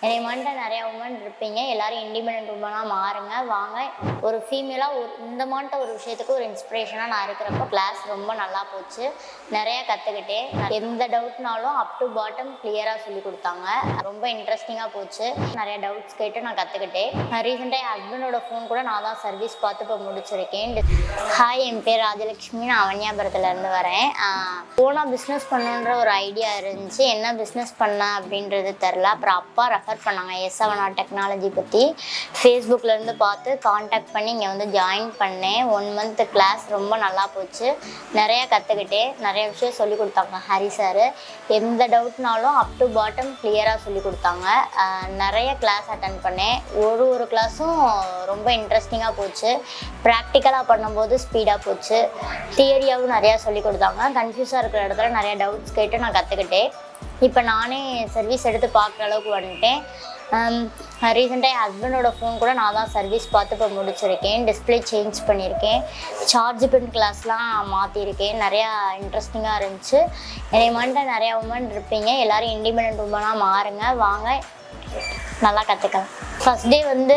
என்னை மாதிரி நிறையா உமன் இருப்பீங்க, எல்லோரும் இண்டிபெண்ட் உமனாக மாறுங்க. வாங்க, ஒரு ஃபீமேலாக இந்த மாதிரி ஒரு விஷயத்துக்கு ஒரு இன்ஸ்பிரேஷனாக நான் இருக்கிறப்போ கிளாஸ் ரொம்ப நல்லா போச்சு. நிறையா கற்றுக்கிட்டேன். எந்த டவுட்னாலும் அப் டு பாட்டம் கிளியராக சொல்லி கொடுத்தாங்க. ரொம்ப இன்ட்ரெஸ்டிங்காக போச்சு. நிறையா டவுட்ஸ் கேட்டு நான் கற்றுக்கிட்டேன். ரீசெண்டாக என் ஹஸ்பண்டோட ஃபோன் கூட நான் தான் சர்வீஸ் பார்த்து இப்போ முடிச்சிருக்கேன். ஹாய், என் பேர் ராஜலக்ஷ்மி. நான் அவனியாபுரத்துலேருந்து வரேன். ஓனாக பிஸ்னஸ் பண்ணணுன்ற ஒரு ஐடியா இருந்துச்சு. என்ன பிஸ்னஸ் பண்ண அப்படின்றது தெரில. அப்புறம் அப்பா ரெஃபர் பண்ணாங்க S7R டெக்னாலஜி பற்றி. ஃபேஸ்புக்லேருந்து பார்த்து காண்டாக்ட் பண்ணி இங்கே வந்து ஜாயின் பண்ணேன். 1 மந்த் கிளாஸ் ரொம்ப நல்லா போச்சு. நிறையா கற்றுக்கிட்டேன். நிறைய விஷயம் சொல்லிக் கொடுத்தாங்க ஹரி சார். எந்த டவுட்னாலும் அப் டு பாட்டம் கிளியராக சொல்லி கொடுத்தாங்க. நிறைய கிளாஸ் அட்டன் பண்ணேன். ஒரு கிளாஸும் ரொம்ப இன்ட்ரெஸ்டிங்காக போச்சு. ப்ராக்டிக்கலாக பண்ணும்போது ஸ்பீடாக போச்சு. தியரியாகவும் நிறையா சொல்லி கொடுத்தாங்க. கன்ஃபியூஸாக இருக்கிற இடத்துல நிறையா டவுட்ஸ் கேட்டு நான் கற்றுக்கிட்டேன். இப்போ நானே சர்வீஸ் எடுத்து பார்க்குற அளவுக்கு வந்துட்டேன். ரீசெண்டாக என் ஹஸ்பண்டோட ஃபோன் கூட நான் தான் சர்வீஸ் பார்த்து இப்போ முடிச்சிருக்கேன். டிஸ்பிளே சேஞ்ச் பண்ணியிருக்கேன். சார்ஜ் பின் கிளாஸ்லாம் மாற்றிருக்கேன். நிறையா இன்ட்ரெஸ்டிங்காக இருந்துச்சு. என்னை மாதிரி நிறையா உமன் இருப்பீங்க, எல்லோரும் இண்டிபெண்ட் உமனாக மாறுங்க. வாங்க, நல்லா கற்றுக்கலாம். ஃபஸ்ட் டே வந்து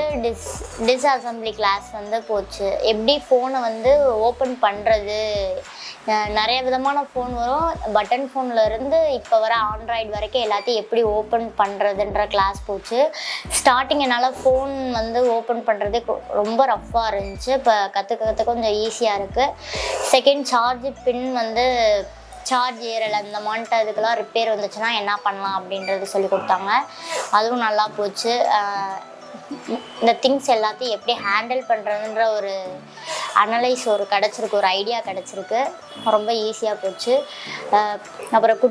டிஸ்அசம்பிளி கிளாஸ் வந்து போச்சு. எப்படி ஃபோனை வந்து ஓப்பன் பண்ணுறது, நிறைய விதமான ஃபோன் வரும். பட்டன் ஃபோனில் இருந்து இப்போ வர ஆண்ட்ராய்டு வரைக்கும் எல்லாத்தையும் எப்படி ஓப்பன் பண்ணுறதுன்ற கிளாஸ் போச்சு. ஸ்டார்டிங் என்னால் ஃபோன் வந்து ஓப்பன் பண்ணுறது ரொம்ப ரஃப்பாக இருந்துச்சு. இப்போ கற்றுக்க கொஞ்சம் ஈஸியாக இருக்குது. செகண்ட், சார்ஜ் பின் வந்து சார்ஜ் ஏறலை, இந்த மானிட்ட இதுக்கெல்லாம் ரிப்பேர் வந்துச்சுன்னா என்ன பண்ணலாம் அப்படின்றது சொல்லி கொடுத்தாங்க. அதுவும் நல்லா போச்சு. இந்த திங்ஸ் எல்லாத்தையும் எப்படி ஹேண்டில் பண்ணுறதுன்ற ஒரு அனலைஸ் கிடச்சிருக்கு, ஒரு ஐடியா கிடச்சிருக்கு. ரொம்ப ஈஸியாக போச்சு. அப்புறம்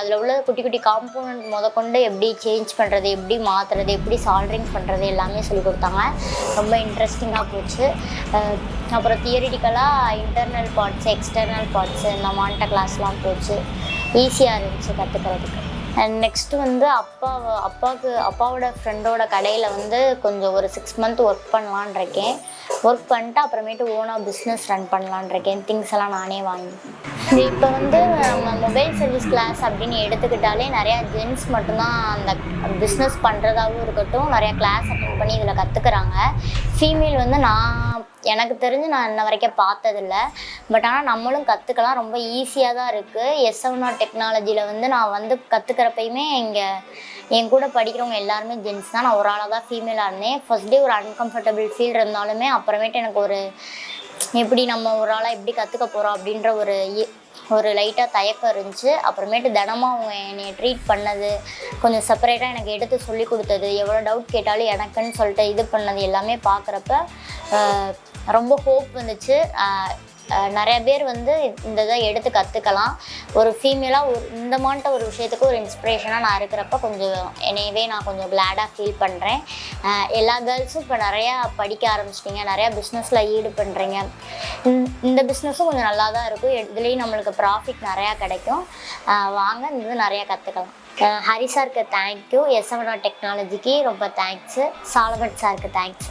அதில் உள்ள குட்டி குட்டி காம்போனன்ட் முதற்கொண்டு எப்படி சேஞ்ச் பண்ணுறது, எப்படி மாற்றுறது, எப்படி சால்ட்ரிங் பண்ணுறது எல்லாமே சொல்லி கொடுத்தாங்க. ரொம்ப இன்ட்ரெஸ்டிங்காக போச்சு. அப்புறம் தியரிட்டிக்கலாக இன்டர்னல் பார்ட்ஸு, எக்ஸ்டர்னல் பார்ட்ஸு இந்த மானிட்ட கிளாஸ்லாம் போச்சு. ஈஸியாக இருந்துச்சு கற்றுக்கிறதுக்கு. அண்ட் நெக்ஸ்ட்டு வந்து அப்பாவோட ஃப்ரெண்டோட கடையில் வந்து கொஞ்சம் ஒரு 6 மந்த் ஒர்க் பண்ணலான் இருக்கேன். ஒர்க் பண்ணிட்டு அப்புறமேட்டு ஓனாக பிஸ்னஸ் ரன் பண்ணலான் இருக்கேன். திங்ஸ் எல்லாம் நானே வாங்கி. இப்போ வந்து நம்ம மொபைல் சர்வீஸ் கிளாஸ் அப்படின்னு எடுத்துக்கிட்டாலே நிறையா ஜென்ஸ் மட்டும்தான் அந்த பிஸ்னஸ் பண்ணுறதாகவும் இருக்கட்டும், நிறையா கிளாஸ் அட்டென்ட் பண்ணி இதில் கற்றுக்குறாங்க. ஃபீமேல் வந்து எனக்கு தெரிஞ்சு நான் இன்ன வரைக்கும் பார்த்ததில்ல. பட் ஆனால் நம்மளும் கற்றுக்கலாம். ரொம்ப ஈஸியாக தான் இருக்குது. S7R டெக்னாலஜியில் வந்து நான் வந்து கற்றுக்கிறப்பையுமே இங்கே என் கூட படிக்கிறவங்க எல்லாருமே ஜென்ஸ் தான். நான் ஒரு ஆளாக தான் ஃபீமேலாக இருந்தேன். ஃபர்ஸ்ட் டே ஒரு அன்கம்ஃபர்டபுள் ஃபீல் இருந்தாலுமே அப்புறமேட்டு எனக்கு எப்படி நம்ம ஒரு ஆளாக எப்படி கற்றுக்க போகிறோம் அப்படின்ற ஒரு லைட்டாக தயக்கம் இருந்துச்சு. அப்புறமேட்டு தினமும் அவங்க என்னை ட்ரீட் பண்ணது, கொஞ்சம் செப்பரேட்டாக எனக்கு எடுத்து சொல்லி கொடுத்தது, எவ்வளோ டவுட் கேட்டாலும் எனக்குன்னு சொல்லிட்டு இது பண்ணது எல்லாமே பார்க்குறப்ப ரொம்ப ஹோப் வந்துச்சு. நிறைய பேர் வந்து இந்த இதை எடுத்து கற்றுக்கலாம். ஒரு ஃபீமேலாக இந்த மாதிரி ஒரு விஷயத்துக்கு ஒரு இன்ஸ்பிரேஷனாக நான் இருக்கிறப்ப நான் கொஞ்சம் கிளாடாக ஃபீல் பண்ணுறேன். எல்லா கேர்ள்ஸும் இப்போ நிறையா படிக்க ஆரம்பிச்சிட்டிங்க, நிறையா பிஸ்னஸில் ஈடுபடுறீங்க. இந்த பிஸ்னஸும் கொஞ்சம் நல்லா தான் இருக்கும். இதுலேயும் நம்மளுக்கு ப்ராஃபிட் நிறையா கிடைக்கும். வாங்க, இது நிறையா கற்றுக்கலாம். ஹரி சாருக்கு தேங்க்யூ. S7R டெக்னாலஜிக்கு ரொம்ப தேங்க்ஸு. சாலமன் சாருக்கு தேங்க்ஸ்.